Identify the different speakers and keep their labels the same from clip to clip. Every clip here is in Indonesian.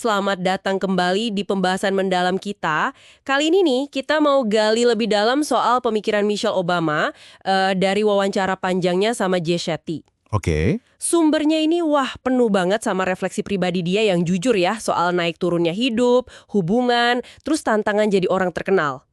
Speaker 1: Selamat datang kembali di pembahasan mendalam kita. Kali ini nih, kita mau gali lebih dalam soal pemikiran Michelle Obama dari wawancara panjangnya sama Jay Shetty.
Speaker 2: Oke.
Speaker 1: Sumbernya ini wah penuh banget sama refleksi pribadi dia yang jujur ya soal naik turunnya hidup, hubungan, terus tantangan jadi orang terkenal.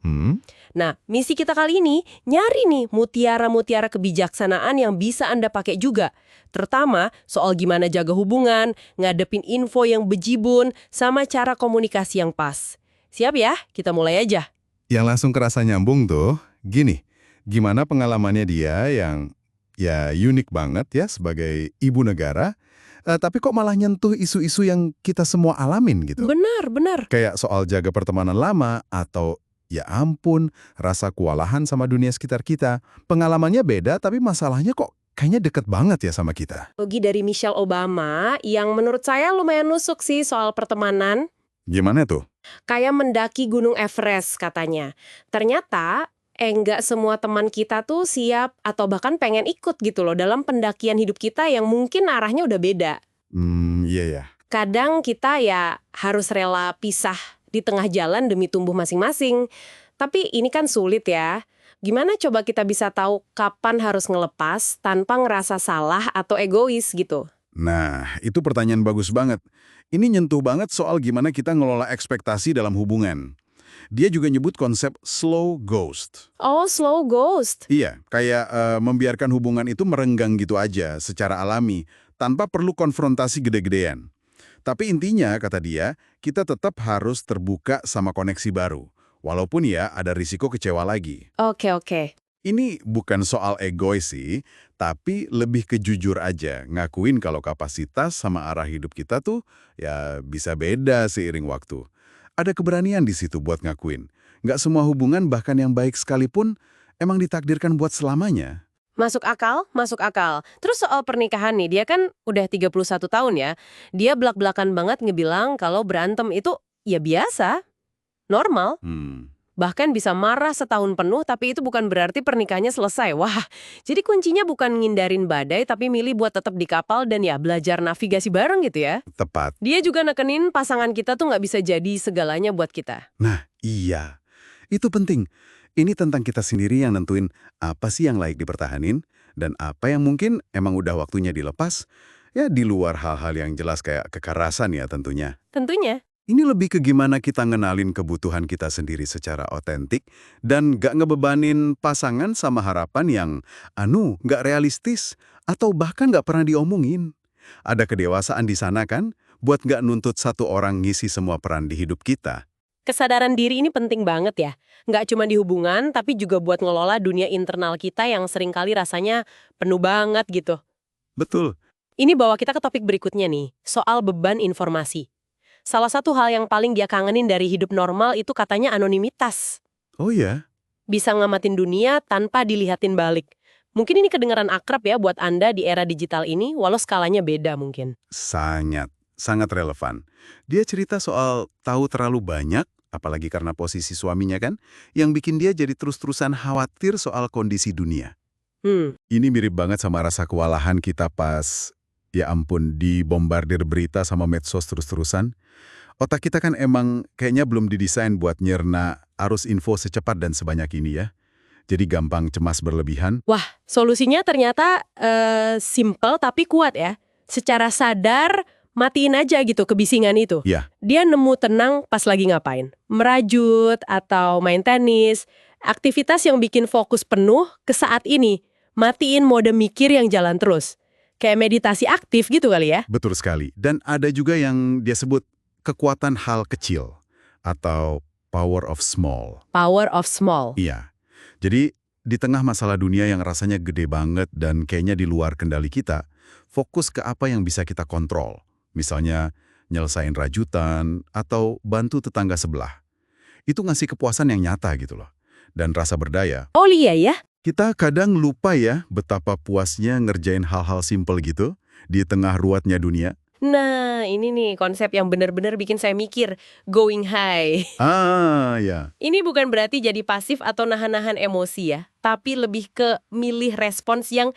Speaker 1: Nah, misi kita kali ini nyari nih mutiara-mutiara kebijaksanaan yang bisa Anda pakai juga. Terutama soal gimana jaga hubungan, ngadepin info yang bejibun, sama cara komunikasi yang pas. Siap ya? Kita mulai aja.
Speaker 2: Yang langsung kerasa nyambung tuh, gini, gimana pengalamannya dia yang ya unik banget ya sebagai ibu negara, tapi kok malah nyentuh isu-isu yang kita semua alamin gitu.
Speaker 1: Benar.
Speaker 2: Kayak soal jaga pertemanan lama atau ya ampun, rasa kewalahan sama dunia sekitar kita. Pengalamannya beda tapi masalahnya kok kayaknya deket banget ya sama kita.
Speaker 1: Logi dari Michelle Obama yang menurut saya lumayan nusuk sih soal pertemanan.
Speaker 2: Gimana tuh?
Speaker 1: Kayak mendaki Gunung Everest katanya. Ternyata nggak semua teman kita tuh siap atau bahkan pengen ikut gitu loh dalam pendakian hidup kita yang mungkin arahnya udah beda.
Speaker 2: Iya ya.
Speaker 1: Kadang kita ya harus rela pisah di tengah jalan demi tumbuh masing-masing. Tapi ini kan sulit ya. Gimana coba kita bisa tahu kapan harus ngelepas tanpa ngerasa salah atau egois gitu?
Speaker 2: Nah, itu pertanyaan bagus banget. Ini nyentuh banget soal gimana kita ngelola ekspektasi dalam hubungan. Dia juga nyebut konsep slow ghost.
Speaker 1: Oh, slow ghost.
Speaker 2: Iya, kayak membiarkan hubungan itu merenggang gitu aja secara alami, tanpa perlu konfrontasi gede-gedean. Tapi intinya, kata dia, kita tetap harus terbuka sama koneksi baru. Walaupun ya ada risiko kecewa lagi.
Speaker 1: Oke.
Speaker 2: Ini bukan soal egois sih, tapi lebih ke jujur aja. Ngakuin kalau kapasitas sama arah hidup kita tuh ya bisa beda seiring waktu. Ada keberanian di situ buat ngakuin. Nggak semua hubungan bahkan yang baik sekalipun emang ditakdirkan buat selamanya.
Speaker 1: Masuk akal. Terus soal pernikahan nih, dia kan udah 31 tahun ya. Dia belak-belakan banget ngebilang kalau berantem itu ya biasa, normal. Bahkan bisa marah setahun penuh, tapi itu bukan berarti pernikahannya selesai. Wah, jadi kuncinya bukan ngindarin badai, tapi milih buat tetap di kapal dan ya belajar navigasi bareng gitu ya.
Speaker 2: Tepat.
Speaker 1: Dia juga nekenin pasangan kita tuh nggak bisa jadi segalanya buat kita.
Speaker 2: Nah, iya. Itu penting. Ini tentang kita sendiri yang nentuin apa sih yang layak dipertahanin dan apa yang mungkin emang udah waktunya dilepas. Ya di luar hal-hal yang jelas kayak kekerasan ya tentunya.
Speaker 1: Tentunya.
Speaker 2: Ini lebih ke gimana kita ngenalin kebutuhan kita sendiri secara otentik dan gak ngebebanin pasangan sama harapan yang gak realistis atau bahkan gak pernah diomongin. Ada kedewasaan di sana kan buat gak nuntut satu orang ngisi semua peran di hidup kita.
Speaker 1: Kesadaran diri ini penting banget ya. Nggak cuma di hubungan, tapi juga buat ngelola dunia internal kita yang seringkali rasanya penuh banget gitu.
Speaker 2: Betul.
Speaker 1: Ini bawa kita ke topik berikutnya nih, soal beban informasi. Salah satu hal yang paling dia kangenin dari hidup normal itu katanya anonimitas.
Speaker 2: Oh ya?
Speaker 1: Bisa ngamatin dunia tanpa dilihatin balik. Mungkin ini kedengaran akrab ya buat Anda di era digital ini, walau skalanya beda mungkin.
Speaker 2: Sangat relevan. Dia cerita soal tahu terlalu banyak, apalagi karena posisi suaminya kan, yang bikin dia jadi terus-terusan khawatir soal kondisi dunia. Ini mirip banget sama rasa kewalahan kita pas, ya ampun, dibombardir berita sama medsos terus-terusan. Otak kita kan emang kayaknya belum didesain buat nyerna arus info secepat dan sebanyak ini ya. Jadi gampang cemas berlebihan.
Speaker 1: Wah, solusinya ternyata simple tapi kuat ya. Secara sadar, matiin aja gitu kebisingan itu.
Speaker 2: Ya.
Speaker 1: Dia nemu tenang pas lagi ngapain. Merajut atau main tenis. Aktivitas yang bikin fokus penuh ke saat ini. Matiin mode mikir yang jalan terus. Kayak meditasi aktif gitu kali ya.
Speaker 2: Betul sekali. Dan ada juga yang dia sebut kekuatan hal kecil. Atau power of small.
Speaker 1: Power of small.
Speaker 2: Iya. Jadi di tengah masalah dunia yang rasanya gede banget dan kayaknya di luar kendali kita, fokus ke apa yang bisa kita kontrol. Misalnya, nyelesain rajutan, atau bantu tetangga sebelah. Itu ngasih kepuasan yang nyata gitu loh. Dan rasa berdaya.
Speaker 1: Oh iya ya?
Speaker 2: Kita kadang lupa ya betapa puasnya ngerjain hal-hal simpel gitu di tengah ruwetnya dunia.
Speaker 1: Nah, ini nih konsep yang benar-benar bikin saya mikir. Going high.
Speaker 2: Ya.
Speaker 1: Ini bukan berarti jadi pasif atau nahan-nahan emosi ya. Tapi lebih ke milih respons yang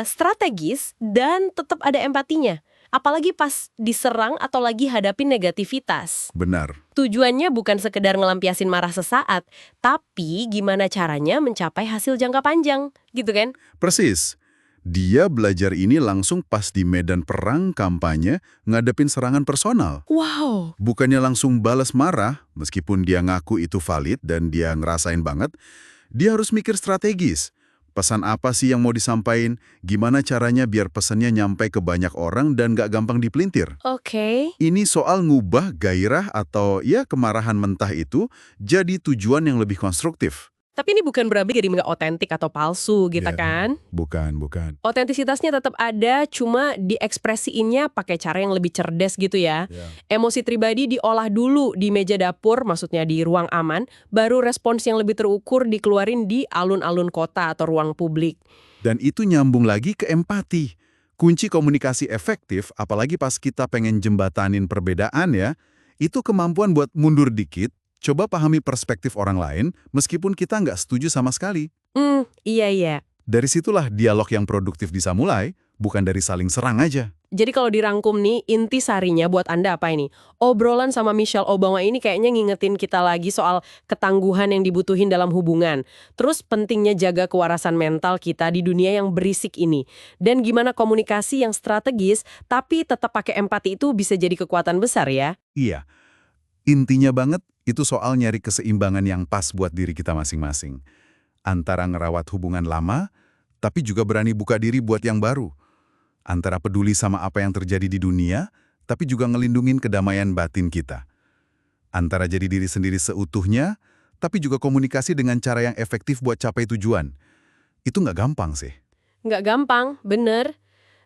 Speaker 1: strategis dan tetap ada empatinya. apalagi pas diserang atau lagi hadapin negativitas.
Speaker 2: Benar.
Speaker 1: Tujuannya bukan sekedar ngelampiasin marah sesaat, tapi gimana caranya mencapai hasil jangka panjang, gitu kan?
Speaker 2: Persis. Dia belajar ini langsung pas di medan perang kampanye ngadepin serangan personal.
Speaker 1: Wow.
Speaker 2: Bukannya langsung balas marah, meskipun dia ngaku itu valid dan dia ngerasain banget, dia harus mikir strategis. Pesan apa sih yang mau disampaikan? Gimana caranya biar pesannya nyampe ke banyak orang dan gak gampang dipelintir?
Speaker 1: Oke.
Speaker 2: Ini soal ngubah gairah atau ya kemarahan mentah itu jadi tujuan yang lebih konstruktif.
Speaker 1: Tapi ini bukan berarti jadi nggak otentik atau palsu gitu
Speaker 2: Ya,
Speaker 1: kan?
Speaker 2: bukan.
Speaker 1: Otentisitasnya tetap ada, cuma diekspresiinnya pakai cara yang lebih cerdas gitu ya. Emosi pribadi diolah dulu di meja dapur, maksudnya di ruang aman, baru respons yang lebih terukur dikeluarin di alun-alun kota atau ruang publik.
Speaker 2: Dan itu nyambung lagi ke empati. Kunci komunikasi efektif, apalagi pas kita pengen jembatanin perbedaan ya, itu kemampuan buat mundur dikit, coba pahami perspektif orang lain, meskipun kita nggak setuju sama sekali.
Speaker 1: Iya.
Speaker 2: Dari situlah dialog yang produktif bisa mulai, bukan dari saling serang aja.
Speaker 1: Jadi kalau dirangkum nih, inti sarinya buat Anda apa ini? Obrolan sama Michelle Obama ini kayaknya ngingetin kita lagi soal ketangguhan yang dibutuhin dalam hubungan. Terus pentingnya jaga kewarasan mental kita di dunia yang berisik ini. Dan gimana komunikasi yang strategis, tapi tetap pakai empati itu bisa jadi kekuatan besar ya.
Speaker 2: Iya, intinya banget itu soal nyari keseimbangan yang pas buat diri kita masing-masing. Antara ngerawat hubungan lama, tapi juga berani buka diri buat yang baru. Antara peduli sama apa yang terjadi di dunia, tapi juga ngelindungin kedamaian batin kita. Antara jadi diri sendiri seutuhnya, tapi juga komunikasi dengan cara yang efektif buat capai tujuan. Itu nggak gampang sih.
Speaker 1: Nggak gampang, bener.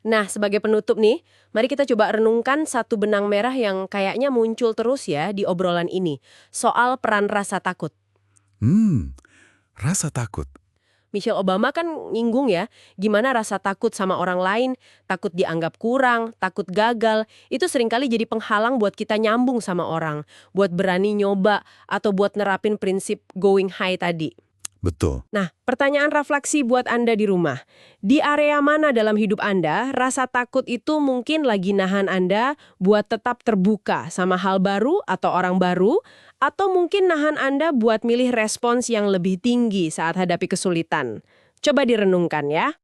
Speaker 1: Nah, sebagai penutup nih, mari kita coba renungkan satu benang merah yang kayaknya muncul terus ya di obrolan ini. Soal peran rasa takut.
Speaker 2: Rasa takut.
Speaker 1: Michelle Obama kan nyinggung ya, gimana rasa takut sama orang lain, takut dianggap kurang, takut gagal, itu seringkali jadi penghalang buat kita nyambung sama orang, buat berani nyoba, atau buat nerapin prinsip going high tadi.
Speaker 2: Betul.
Speaker 1: Nah, pertanyaan refleksi buat Anda di rumah. Di area mana dalam hidup Anda, rasa takut itu mungkin lagi nahan Anda buat tetap terbuka sama hal baru atau orang baru, atau mungkin nahan Anda buat milih respons yang lebih tinggi saat hadapi kesulitan. Coba direnungkan ya.